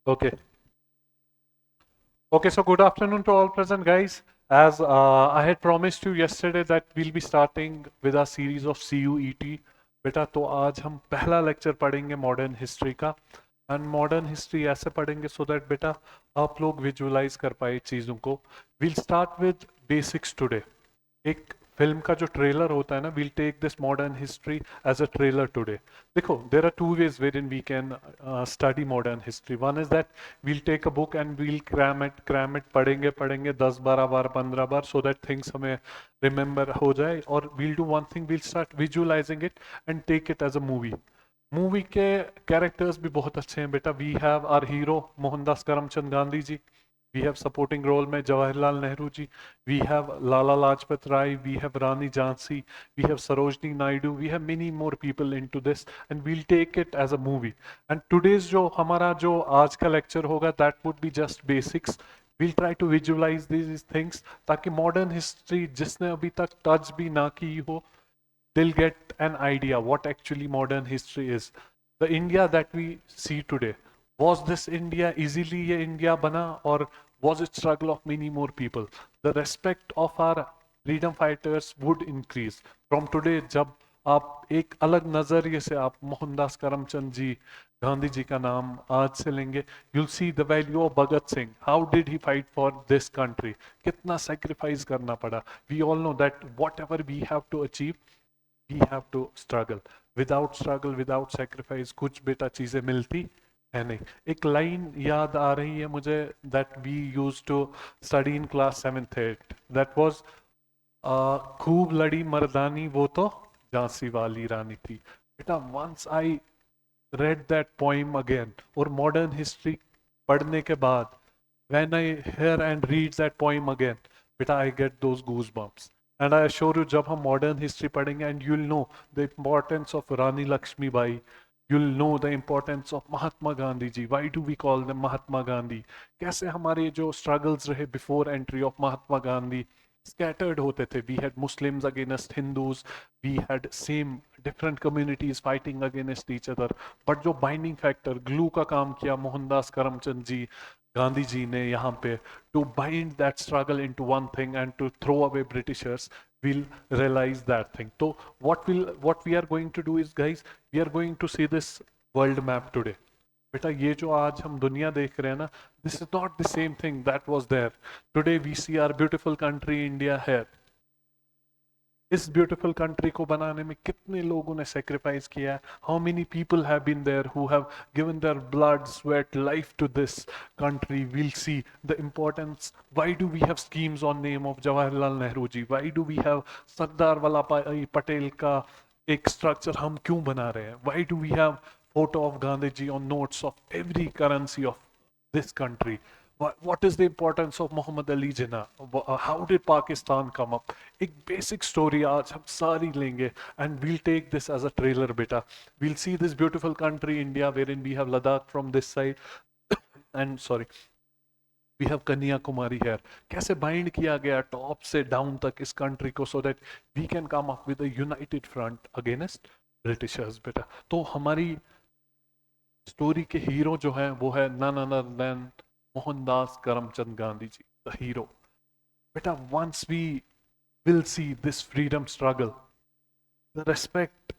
Okay. Okay, so good afternoon to all present, guys. As I had promised you yesterday that we'll be starting with a series of CUET. बेटा तो आज हम पहला lecture पढ़ेंगे modern history का and modern history ऐसे पढ़ेंगे so that बेटा आप लोग विजुअलाइज कर पाए चीज़ों को will start with basics today एक फिल्म का जो ट्रेलर होता है ना will take this modern history as a trailer today देखो there are two ways wherein we can study modern history one is that we'll take a book and we'll cram it पढ़ेंगे पढ़ेंगे 10 12 बार 15 बार so that things हमें remember हो जाए और we'll do one thing we'll start visualising it and take it as a movie movie के characters भी बहुत अच्छे हैं बेटा we have our hero Mohandas Karamchand Gandhi ji we have supporting role में Jawaharlal Nehru ji we have Lala Lajpat Rai, we have Rani Jhansi, we have Sarojini Naidu, we have many more people into this and we'll take it as a movie. And today's जो हमारा जो आज का lecture होगा that would be just basics. We'll try to visualize these things ताकि modern history जिसने अभी तक touch भी ना की हो they'll get an idea what actually modern history is. The India that we see today, was this India easily ये India बना or was it struggle of many more people? The respect of our freedom fighters would increase. From today जब आप एक अलग नजरिए से आप मोहनदास करमचंद जी गांधी जी का नाम आज से लेंगे you'll see the value of Bhagat Singh. How did he fight for this country? कितना sacrifice करना पड़ा? We all know that whatever we have to achieve we have to struggle without sacrifice कुछ बेटा चीजें मिलती है नहीं एक लाइन याद आ रही है मुझे that we used to study in class 7th 8th that was खूब लड़ी मर्दानी वो तो झांसी वाली रानी थी बेटा once I read that poem again और modern history पढ़ने के बाद when I hear and read that poem again बेटा I get those goosebumps and I assure you जब हम modern history पढ़ेंगे and you'll know the importance of Rani Lakshmi Bai you'll know the importance of Mahatma Gandhi ji why do we call them Mahatma Gandhi कैसे हमारे जो struggles रहे before entry of Mahatma Gandhi scattered होते थे we had Muslims against Hindus we had same different communities fighting against each other but जो binding factor glue का काम किया मोहनदास करमचंद जी गांधी जी ने यहाँ पे to bind that struggle into one thing and to throw away Britishers will realize that thing. So what we are going to do is guys we are going to see this world map today. बेटा ये जो आज हम दुनिया देख रहे हैं ना this is not the same thing that was there. Today we see our beautiful country India here. इस ब्यूटीफुल कंट्री को बनाने में कितने लोगों ने सेक्रीफाइस किया है how many people have been there who have given their blood sweat life to this country we'll see the importance why do we have schemes on name of Jawaharlal Nehru ji why do we have Sardar Vallabhbhai Patel का एक structure हम क्यों बना रहे हैं why do we have photo of Gandhi ji on notes of every currency of this country what is the importance of Muhammad Ali Jinnah? How did Pakistan come up? एक basic story आज हम सारी लेंगे and we'll take this as a trailer बेटा. We'll see this beautiful country India wherein we have Ladakh from this side and sorry we have Kanyakumari here. कैसे bind किया गया top से down तक इस country को so that we can come up with a united front against Britishers बेटा. तो हमारी स्टोरी के हीरो जो है वो है none other than Mohandas Karamchand Gandhi ji, the hero. Beta, once we will see this freedom struggle, the respect,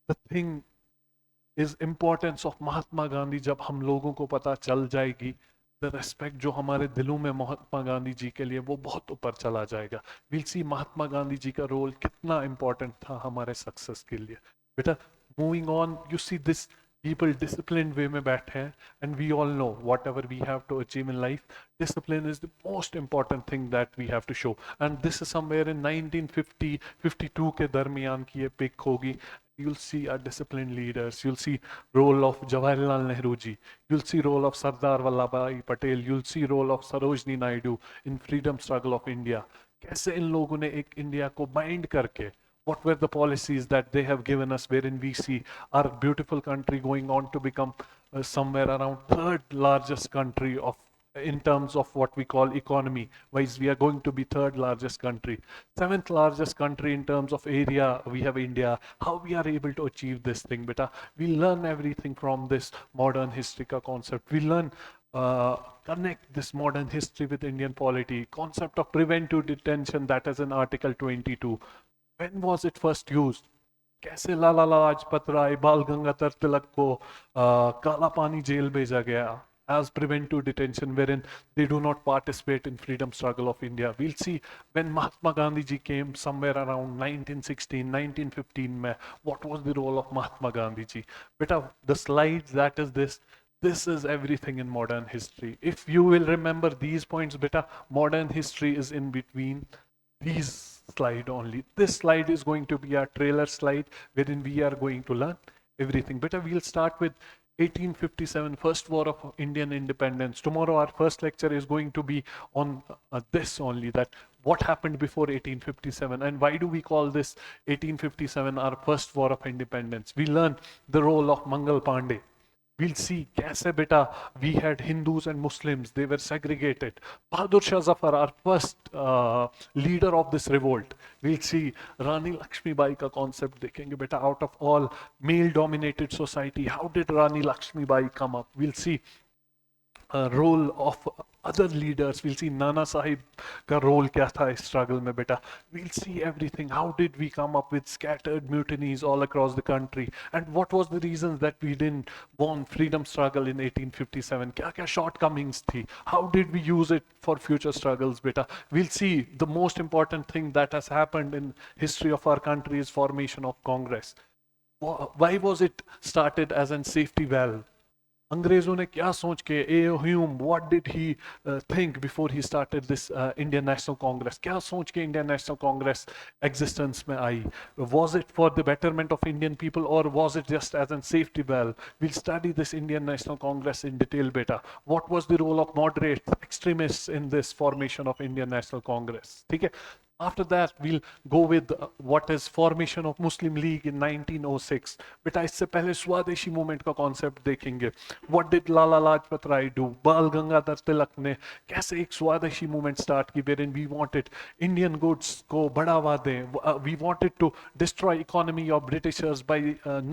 the thing is importance of Mahatma Gandhi जब हम लोगों को पता चल जाएगी the respect जो हमारे दिलों में महात्मा गांधी जी के लिए वो बहुत ऊपर चला जाएगा we'll see महात्मा गांधी जी का रोल कितना important था हमारे सक्सेस के लिए बेटा moving on you see this people disciplined way में बैठे हैं and we all know whatever we have to achieve in life discipline is the most important thing that we have to show and this is somewhere in 1950 52 के दरमियान की ये pick होगी you'll see our disciplined leaders you'll see role of Jawaharlal Nehru ji you'll see role of Sardar Vallabhbhai Patel you'll see role of Sarojini Naidu in freedom struggle of India कैसे इन लोगों ने एक India को bind करके what were the policies that they have given us wherein we see our beautiful country going on to become somewhere around third largest country of in terms of what we call economy wise. We are going to be third largest country, seventh largest country in terms of area. We have India. How we are able to achieve this thing, beta? We learn everything from this modern history ka concept. We learn uh, connect this modern history with Indian polity. Concept of preventive detention, that is in Article 22. When was it first used? कैसे लाला लाजपत राय, बाल गंगाधर तिलक को काला पानी jail भेजा गया as preventive detention, wherein they do not participate in freedom struggle of India. We'll see when Mahatma Gandhi ji came somewhere around 1916, 1915 mein, what was the role of Mahatma Gandhi ji? Beta, the slides, that is this. This is everything in modern history. If you will remember these points, beta, modern history is in between these slide only. This slide is going to be our trailer slide wherein we are going to learn everything. But we'll start with 1857, first war of Indian independence. Tomorrow our first lecture is going to be on this only, that what happened before 1857 and why do we call this 1857 our first war of independence. We learn the role of Mangal Pandey. We'll see kaise beta we had Hindus and Muslims, they were segregated. Bahadur Shah Zafar, our first leader of this revolt. We'll see Rani Lakshmi Bai ka concept dekhenge beta, out of all male dominated society, how did Rani Lakshmi Bai come up? We'll see role of other leaders. We'll see Nana Sahib ka role kya tha is struggle mein beta. We'll see everything. How did we come up with scattered mutinies all across the country? And what was the reasons that we didn't won freedom struggle in 1857? Kya kya shortcomings thi? How did we use it for future struggles beta? We'll see the most important thing that has happened in history of our country is formation of Congress. Why was it started as a safety valve? अंग्रेजों ने क्या सोच के Hume what did he think before he started this Indian National Congress? क्या सोच के Indian National Congress existence में आई? Was it for the betterment of Indian people और was it just as an safety valve? Will study this Indian National Congress in detail बेटा. What was the role of moderate extremist in this formation of Indian National Congress? ठीक है. After that, we'll go with what is formation of Muslim League in 1906. बेटा इससे पहले स्वदेशी movement का concept देखेंगे. What did Lala Lajpat Rai do? बाल गंगाधर तिलक ने कैसे एक स्वदेशी मूवमेंट स्टार्ट की, wherein we wanted Indian goods को बढ़ावा दें. We wanted to destroy economy of Britishers by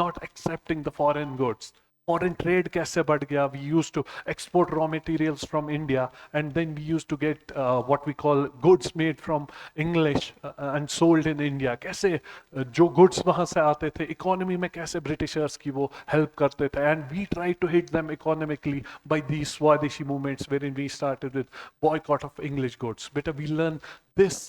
not accepting the foreign goods. Foreign trade kaise बढ़ गया? We used to export raw materials from India and then we used to get what we call goods made from English and sold in India. कैसे जो goods वहाँ से आते थे economy में कैसे Britishers की वो help करते थे, and we tried to hit them economically by these Swadeshi movements wherein we started with boycott of English goods. Better we learn this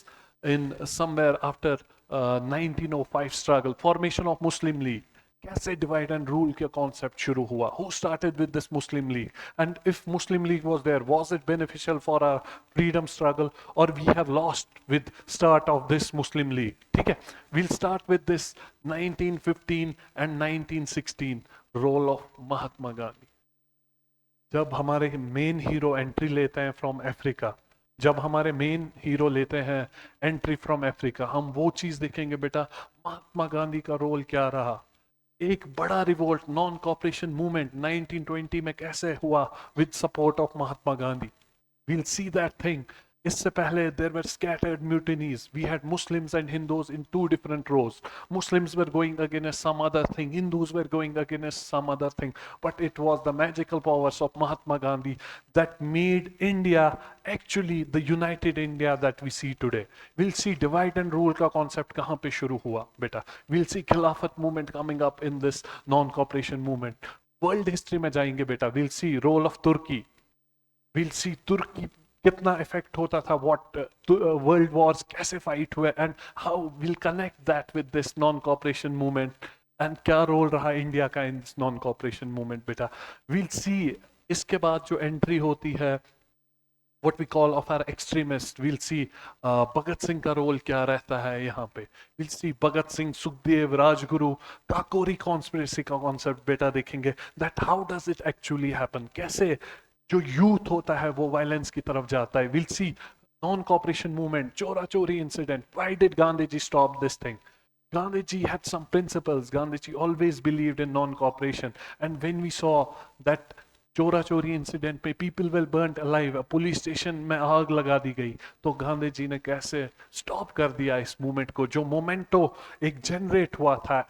in somewhere after 1905 struggle, formation of Muslim League. कैसे divide and rule का concept शुरू हुआ? Who started with this Muslim League? And if Muslim League was there, was it beneficial for our freedom struggle और we have lost with start of this Muslim League? ठीक है. We'll start with this 1915 and 1916 role of Mahatma Gandhi. जब हमारे main hero entry लेते हैं from Africa, जब हमारे main hero लेते हैं एंट्री फ्रॉम अफ्रीका, हम वो चीज देखेंगे बेटा महात्मा गांधी का रोल क्या रहा. एक बड़ा रिवोल्ट नॉन कॉपरेशन मूवमेंट 1920 में कैसे हुआ with support of Mahatma Gandhi. We'll see that thing. इससे पहले there were scattered mutinies. We had Muslims and Hindus in two different rows. Muslims were going against some other thing, Hindus were going against some other thing. But it was the magical powers of Mahatma Gandhi that made India actually the united India that we see today. We'll see divide and rule का concept कहाँ पे शुरू हुआ बेटा. We'll see Khilafat movement coming up in this non-cooperation movement. World history में जाएंगे बेटा. We'll see role of Turkey. We'll see Turkey कितना इफेक्ट होता था, व्हाट वर्ल्ड वॉर्स कैसे फाइट हुए, and how will connect that with this non cooperation movement, and क्या role रहा इंडिया का in this non cooperation movement बेटा. We'll सी इसके बाद जो एंट्री होती है what we call of our extremists. We'll see Bhagat Singh का रोल क्या रहता है यहाँ पे. We'll see Bhagat Singh, Sukhdev, Rajguru, Kakori conspiracy का concept बेटा देखेंगे. That how does it actually happen? कैसे जो यूथ होता है वो वायलेंस की तरफ जाता है. Will see non cooperation movement, Chaura Chauri incident. Why did Gandhi ji stop this thing? Gandhiji had some principles. Gandhiji always believed in non-cooperation. And when we saw that चोरा चोरी इंसिडेंट पे people well burned alive, police station में आग लगा दी गई, तो गांधी जी ने कैसे stop कर दिया इस मूवमेंट को, जो मोमेंटो एक जनरेट हुआ था,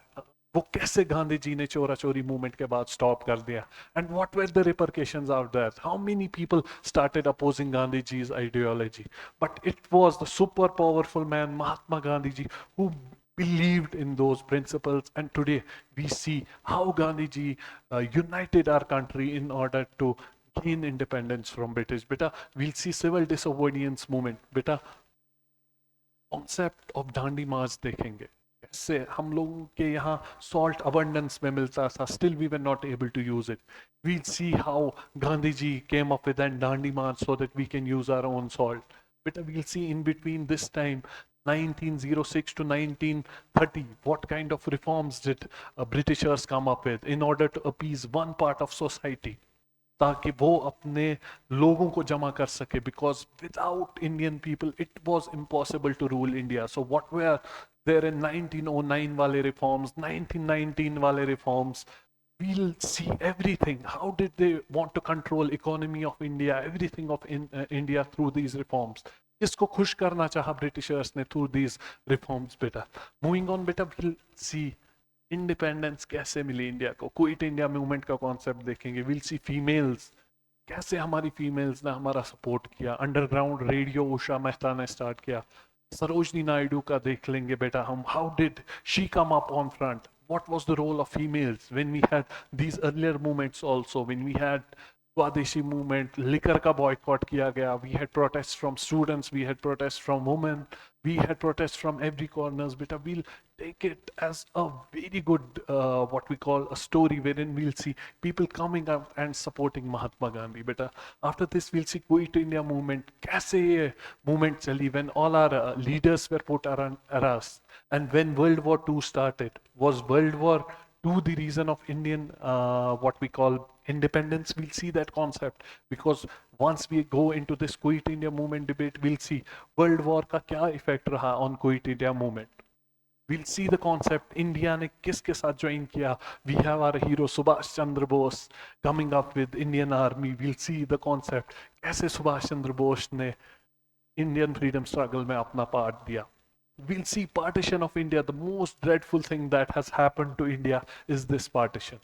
वो कैसे गांधी जी ने चोरा चोरी मूवमेंट के बाद स्टॉप कर दिया, and what were the repercussions of that, how many people started opposing Gandhi जी's ideology, but it was the super powerful man Mahatma Gandhi ji who believed in those principles, and today we see how Gandhi ji united our country in order to gain independence from British. Beta, we'll see civil disobedience movement. Beta, concept of Dandi march देखेंगे, कैसे हम लोगों के यहाँ salt abundance में मिलता था, still we were not able to use it. We see how Gandhi ji came up with an Dandi march so that we can use our own salt. But we'll see in between this time 1906 to 1930 what kind of reforms did Britishers come up with in order to appease one part of society, ताकि वो अपने लोगों को जमा कर सके, because without Indian people it was impossible to rule India. So what were there in 1909 वाले reforms, 1919 वाले reforms, we'll see everything. How did they want to control economy of India, everything of India through these reforms? इसको खुश करना चाहा Britishers ने through these reforms. बेटा moving on, बेटा we'll see independence कैसे मिली इंडिया को, क्विट इंडिया मूवमेंट का कॉन्सेप्ट देखेंगे. विल सी फीमेल्स, कैसे हमारी फीमेल्स ने हमारा सपोर्ट किया, अंडरग्राउंड रेडियो उषा मेहता ने स्टार्ट किया. सरोजनी नायडू का देख लेंगे बेटा हम, how did she come up on front, what was the role of females when we had these earlier movements also, when we had Swadeshi movement, liquor का boycott किया गया, we had protests from students, we had protests from women, we had protests from every corners. Beta, we'll take it as a very good what we call a story wherein we'll see people coming up and supporting Mahatma Gandhi. Beta, after this we'll see Quit India movement, कैसे ये movement चली when all our leaders were put around us, and when World War II started. Was World War II the reason of Indian what we call independence? We'll see that concept, because once we go into this Quit India movement debate, we'll see World War का क्या effect रहा on Quit India movement. We'll see the concept India ने किसके साथ join किया. We have our hero Subhash Chandra Bose coming up with Indian Army. We'll see the concept कैसे सुभाष चंद्र बोस ने Indian freedom struggle में अपना part दिया. We'll see partition of India. The most dreadful thing that has happened to India is this partition.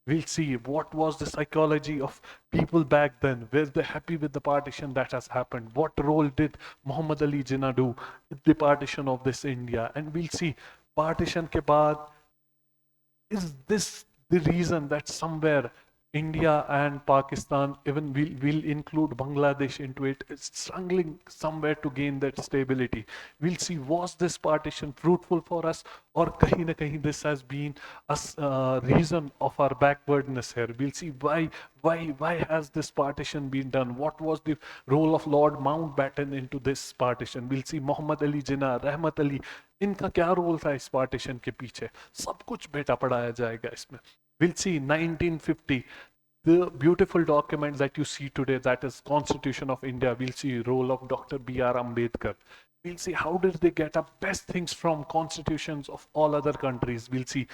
We'll see what was the psychology of people back then. Were they happy with the partition that has happened? What role did Muhammad Ali Jinnah do with the partition of this India? And we'll see partition ke baad, is this the reason that somewhere India and Pakistan, even will include Bangladesh into it, is struggling somewhere to gain that stability. We'll see, was this partition fruitful for us, or kahin na kahin this has been a reason of our backwardness here. We'll see why has this partition been done? What was the role of Lord Mountbatten into this partition? We'll see Muhammad Ali Jinnah, Rahmat Ali, इनका क्या role था इस partition के पीछे, सब कुछ बेटा पढ़ाया जाएगा इसमें. We'll see 1950, the beautiful document that you see today, that is Constitution of India. We'll see role of Dr. B.R. Ambedkar. We'll see how did they get up best things from constitutions of all other countries. We'll see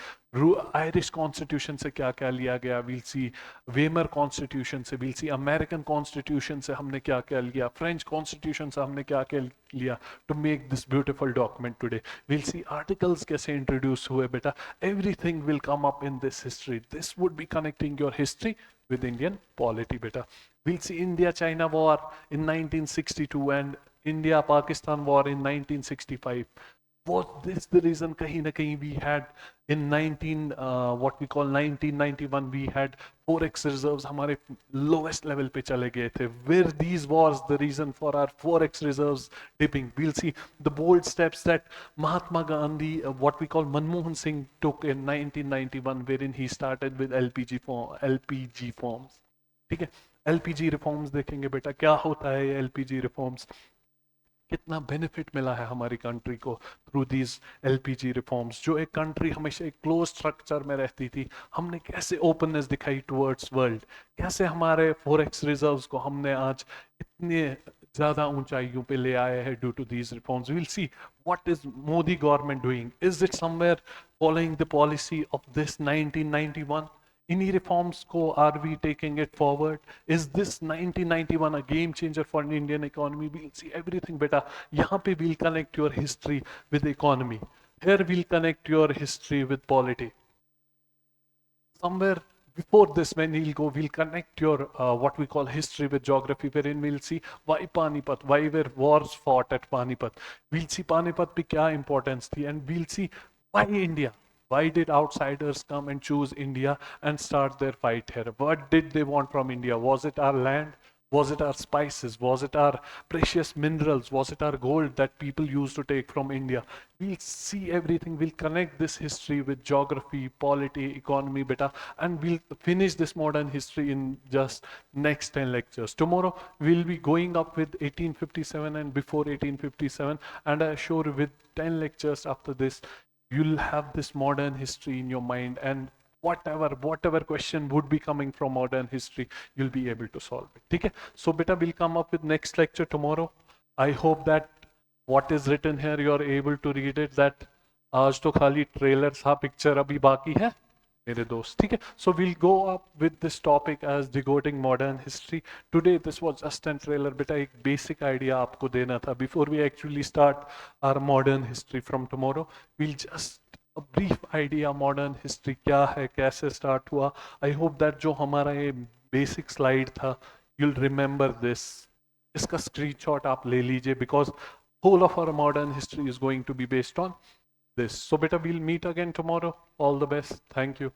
Irish Constitution से क्या क्या लिया गया. We'll see Weimar Constitution से. We'll see American Constitution से हमने क्या क्या लिया. French Constitution से हमने क्या क्या लिया to make this beautiful document today. We'll see articles कैसे introduce हुए बेटा. Everything will come up in this history. This would be connecting your history with Indian polity beta. We'll see India-China war in 1962 and India-Pakistan war in 1965. Was this the reason kahin na kahin we had in what we call 1991 we had forex reserves हमारे lowest level पे चले गए थे. Were these wars the reason for our forex reserves dipping? We'll see the bold steps that Mahatma Gandhi, what we call Manmohan Singh took in 1991, wherein he started with LPG forms. ठीक है, LPG reforms देखेंगे बेटा क्या होता है ये LPG reforms, कितना benefit मिला है हमारी कंट्री को थ्रू दीज एलपीजी रिफॉर्म्स. जो एक कंट्री हमेशा एक क्लोज स्ट्रक्चर में रहती थी, हमने कैसे ओपननेस दिखाई टुवर्ड्स वर्ल्ड, कैसे हमारे फॉरेक्स रिजर्व्स को हमने आज इतने ज्यादा ऊंचाइयों पे ले आए हैं due to these reforms. Will see what is Modi government doing. Is it somewhere following the policy of this 1991? इन्हीं रिफॉर्म्स को are we taking it forward? Is this 1991 a game changer for Indian economy? We'll see everything बेटा. यहाँ पे we'll connect your history with economy. Here we'll connect your history with polity. Somewhere before this, when we'll connect your what we call history with geography, wherein we'll see why Panipat, why were wars fought at Panipat. We'll see Panipat pe kya importance thi, and we'll see why India. Why did outsiders come and choose India and start their fight here? What did they want from India? Was it our land? Was it our spices? Was it our precious minerals? Was it our gold that people used to take from India? We'll see everything. We'll connect this history with geography, polity, economy, beta, and we'll finish this modern history in just next 10 lectures. Tomorrow, we'll be going up with 1857 and before 1857, and I assure with 10 lectures after this, you'll have this modern history in your mind, and whatever question would be coming from modern history, you'll be able to solve it. Okay, so beta, we'll come up with next lecture tomorrow. I hope that what is written here you're able to read it. That आज तो खाली trailer था, picture अभी बाकी है मेरे दोस्त. ठीक है, so we'll go up with this topic as decoding modern history. Today this was just an trailer. बेटा एक basic idea आपको देना था before we actually start our modern history from tomorrow. We'll just a brief idea modern history क्या है, कैसे start हुआ. I hope that जो हमारा ये basic slide था, you'll remember this. इसका screenshot आप ले लीजिए, because whole of our modern history is going to be based on this. So beta, we'll meet again tomorrow. All the best. Thank you.